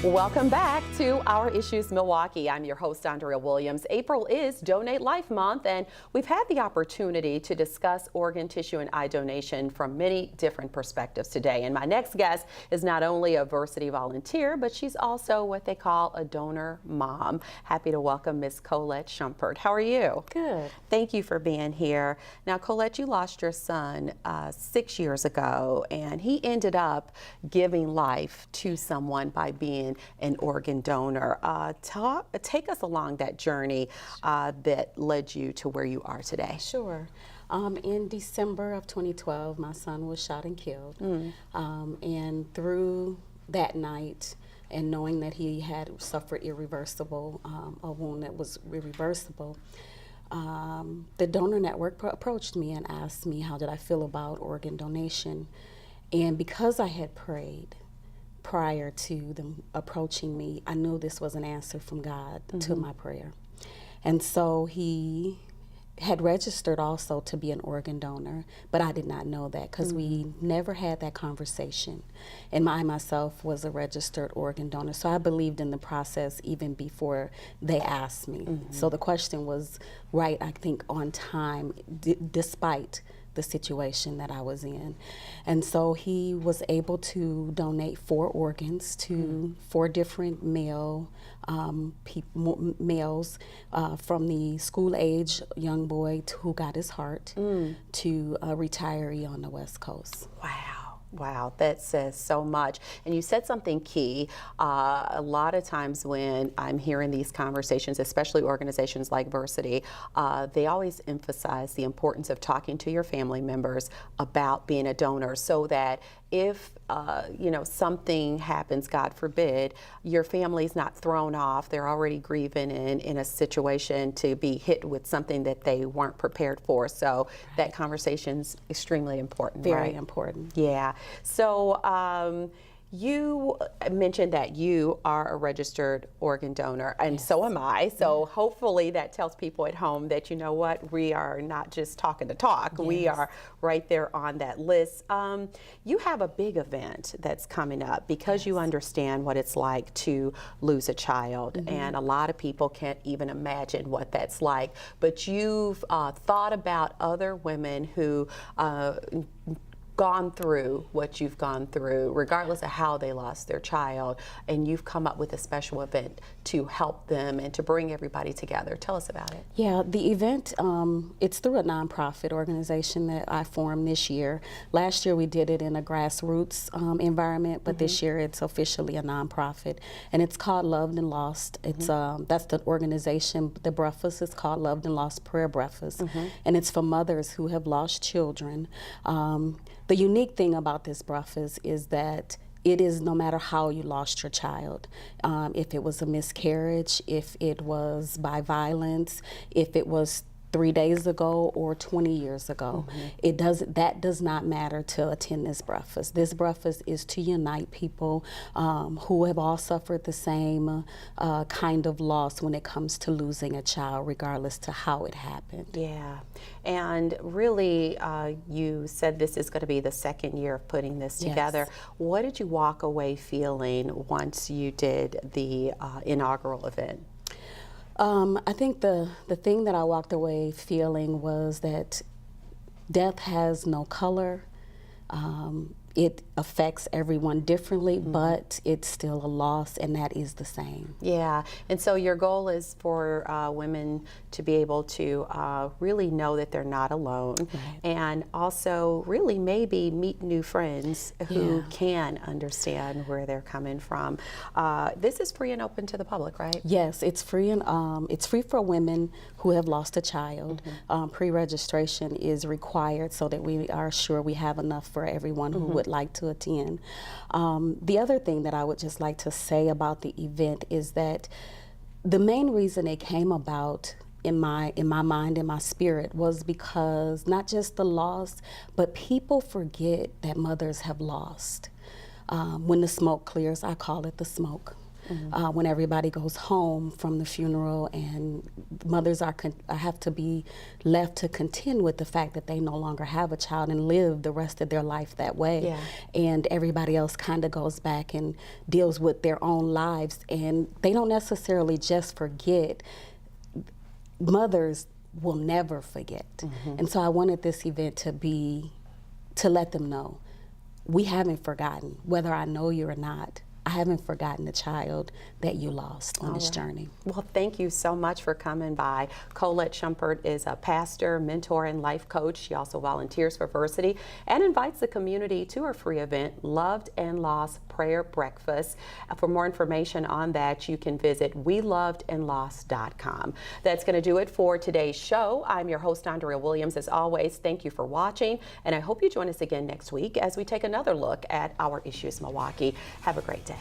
Welcome back to Our Issues Milwaukee. I'm your host, Andrea Williams. April is Donate Life Month, and we've had the opportunity to discuss organ, tissue, and eye donation from many different perspectives today. And my next guest is not only a Versiti volunteer, but she's also what they call a donor mom. Happy to welcome Miss Colette Shumpert. How are you? Good. Thank you for being here. Now, Colette, you lost your son 6 years ago, and he ended up giving life to someone by being an organ donor. Take us along that journey that led you to where you are today. Sure. In December of 2012, my son was shot and killed. And through that night, and knowing that he had suffered irreversible, a wound that was irreversible, the donor network approached me and asked me how did I feel about organ donation. And because I had prayed prior to them approaching me, I knew this was an answer from God to my prayer. And so he had registered also to be an organ donor, but I did not know that because we never had that conversation. And I myself was a registered organ donor, so I believed in the process even before they asked me. So the question was right, I think, on time, despite the situation that I was in. And so he was able to donate 4 organs to 4 different males from the school age young boy who got his heart to a retiree on the West Coast. Wow. Wow, that says so much. And you said something key. A lot of times when I'm hearing these conversations, especially organizations like Versiti, they always emphasize the importance of talking to your family members about being a donor so that if something happens, God forbid, your family's not thrown off. They're already grieving in a situation to be hit with something that they weren't prepared for. So that conversation's extremely important. Very important. Yeah. So you mentioned that you are a registered organ donor, and so am I. So hopefully that tells people at home that, you know what, we are not just talking to talk. We are right there on that list. You have a big event that's coming up because you understand what it's like to lose a child, and a lot of people can't even imagine what that's like. But you've thought about other women who gone through what you've gone through, regardless of how they lost their child, and you've come up with a special event to help them and to bring everybody together. Tell us about it. Yeah, the event, it's through a nonprofit organization that I formed this year. Last year we did it in a grassroots environment, but this year it's officially a nonprofit, and it's called Loved and Lost. It's that's the organization. The breakfast is called Loved and Lost Prayer Breakfast, and it's for mothers who have lost children. The unique thing about this breakfast is that it is no matter how you lost your child. If it was a miscarriage, if it was by violence, if it was 3 days ago or 20 years ago. That does not matter to attend this breakfast. This breakfast is to unite people who have all suffered the same kind of loss when it comes to losing a child, regardless to how it happened. Yeah, and really you said this is going to be the second year of putting this together. What did you walk away feeling once you did the inaugural event? I think the thing that I walked away feeling was that death has no color. It affects everyone differently, but it's still a loss, and that is the same. Yeah, and so your goal is for women to be able to really know that they're not alone, and also really maybe meet new friends who can understand where they're coming from. This is free and open to the public, right? Yes, it's free, and it's free for women who have lost a child. Pre-registration is required so that we are sure we have enough for everyone who would like to attend. The other thing that I would just like to say about the event is that the main reason it came about in my mind, in my spirit, was because not just the loss, but people forget that mothers have lost. When the smoke clears, I call it the smoke. when everybody goes home from the funeral, and mothers have to be left to contend with the fact that they no longer have a child and live the rest of their life that way. Yeah. And everybody else kind of goes back and deals with their own lives, and they don't necessarily just forget. Mothers will never forget. And so I wanted this event to let them know, we haven't forgotten, whether I know you or not. I haven't forgotten the child that you lost on this journey. Well, thank you so much for coming by. Colette Shumpert is a pastor, mentor, and life coach. She also volunteers for Versiti and invites the community to her free event, Loved and Lost Prayer Breakfast. For more information on that, you can visit welovedandlost.com. That's going to do it for today's show. I'm your host, Andrea Williams. As always, thank you for watching, and I hope you join us again next week as we take another look at our issues Milwaukee. Have a great day.